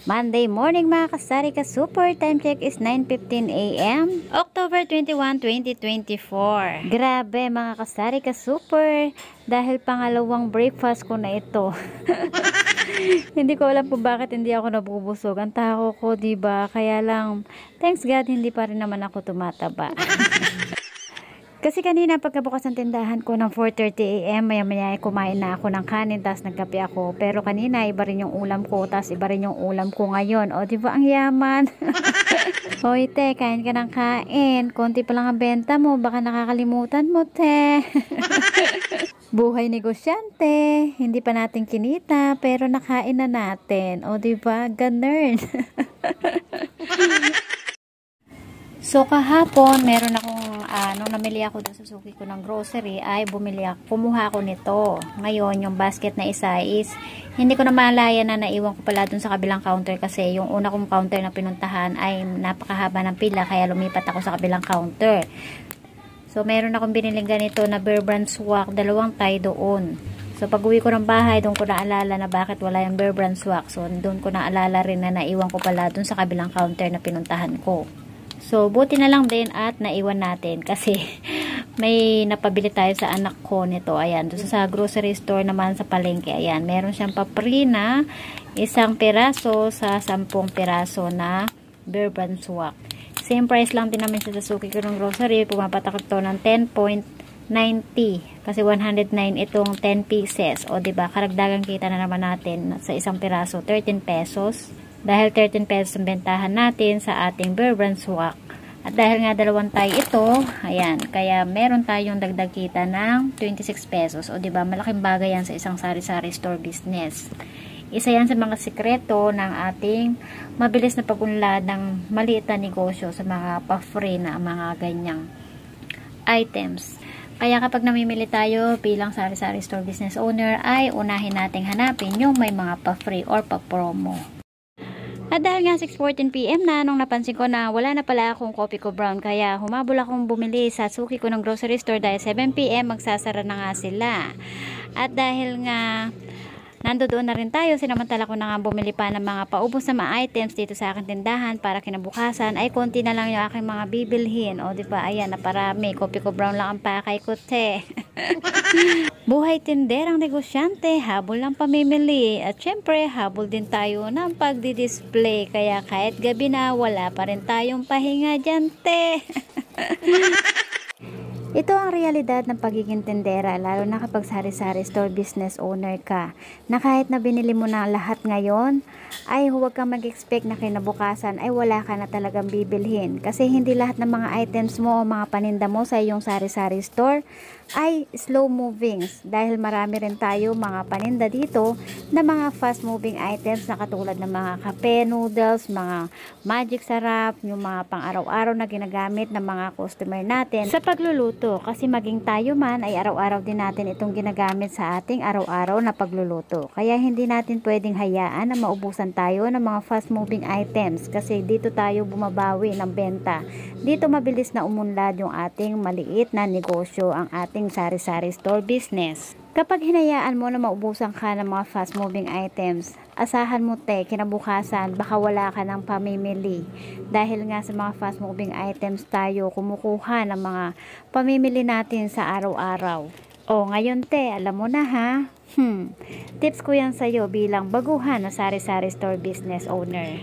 Monday morning mga kasari ka super. Time check is 9:15 AM. October 21, 2024. Grabe mga kasari ka super. Dahil pangalawang breakfast ko na ito. Hindi ko alam po bakit hindi ako nabubusog. Ang tako ko, diba? Kaya lang, thanks God, hindi pa rin naman ako tumataba. Kasi kanina pagkabukas ng tindahan ko ng 4:30 AM, maya-maya kumain na ako ng kanin, tapos nagkape ako. Pero kanina iba rin yung ulam ko, tapos iba rin yung ulam ko ngayon. O, di ba ang yaman? Hoy, te, kain ka ng kain. Konti pa lang ang benta mo, baka nakakalimutan mo, te. Buhay negosyante. Hindi pa natin kinita, pero nakain na natin. O, di ba? Ganun. So kahapon, meron akong nung namili ako doon sa suki ko ng grocery, ay kumuha ako nito. Ngayon, yung basket na isa is hindi ko na malaya na naiwan ko pala doon sa kabilang counter kasi yung una kong counter na pinuntahan ay napakahaba ng pila kaya lumipat ako sa kabilang counter. So meron akong biniling ganito na Bear Brand Swak, dalawang tie doon. So pag uwi ko ng bahay, doon ko naalala na bakit wala yung Bear Brand Swak. So doon ko naalala rin na naiwan ko pala doon sa kabilang counter na pinuntahan ko. So, buti na lang din at naiwan natin kasi may napabili tayo sa anak ko nito. Ayan, doon sa grocery store naman sa palengke. Ayan, meron siyang papri na 1 piraso sa 10 piraso na Bear Brand Swak. Same price lang din naman siya sa suki ko ng grocery. Pumapatak ito ng 10.90 kasi 109 itong 10 pieces. O, diba? Karagdagan kita na naman natin sa 1 piraso, 13 pesos. Dahil 13 pesos ang bentahan natin sa ating Bear Brand Swak. At dahil nga dalawang tie ito, ayan, kaya meron tayong dagdag kita ng 26 pesos. O diba, malaking bagay yan sa isang sari-sari store business. Isa yan sa mga sikreto ng ating mabilis na pag-unlad ng maliit na negosyo sa mga pa-free na mga ganyang items. Kaya kapag namimili tayo bilang sari-sari store business owner, ay unahin nating hanapin yung may mga pa-free or pa-promo. At dahil nga 6:14 PM na, nung napansin ko na wala na pala akong coffee ko brown, kaya humabol akong bumili sa suki ko ng grocery store dahil 7 PM magsasara na nga sila. At dahil nga nandoon na rin tayo, sinamantala ko na nga bumili pa ng mga paubos na mga items dito sa aking tindahan para kinabukasan ay konti na lang yung aking mga bibilhin. O diba, ayan, naparami. Coffee ko brown lang ang pakay ko, te. Buhay tinderang negosyante, habol lang pamimili. At syempre, habol din tayo ng pagdi-display. Kaya kahit gabi na, wala pa rin tayong pahinga dyan, te. Ito ang realidad ng pagiging tendera, lalo na kapag sari-sari store business owner ka, na kahit na binili mo na lahat ngayon, ay huwag kang mag-expect na kinabukasan ay wala ka na talagang bibilhin. Kasi hindi lahat ng mga items mo o mga paninda mo sa iyong sari-sari store ay slow moving. Dahil marami rin tayo mga paninda dito na mga fast moving items na katulad ng mga kape, noodles, mga magic sarap, yung mga pang araw-araw na ginagamit ng mga customer natin sa pagluluto. Kasi maging tayo man ay araw-araw din natin itong ginagamit sa ating araw-araw na pagluluto. Kaya hindi natin pwedeng hayaan na maubusan tayo ng mga fast moving items kasi dito tayo bumabawi ng benta. Dito mabilis na umunlad yung ating maliit na negosyo, ang ating sari-sari store business. Kapag hinayaan mo na maubusan ka ng mga fast moving items, asahan mo te, kinabukasan baka wala ka ng pamimili. Dahil nga sa mga fast moving items tayo kumukuha ng mga pamimili natin sa araw-araw. O ngayon te, alam mo na ha? Tips ko yan sa'yo bilang baguhan na sari-sari store business owner.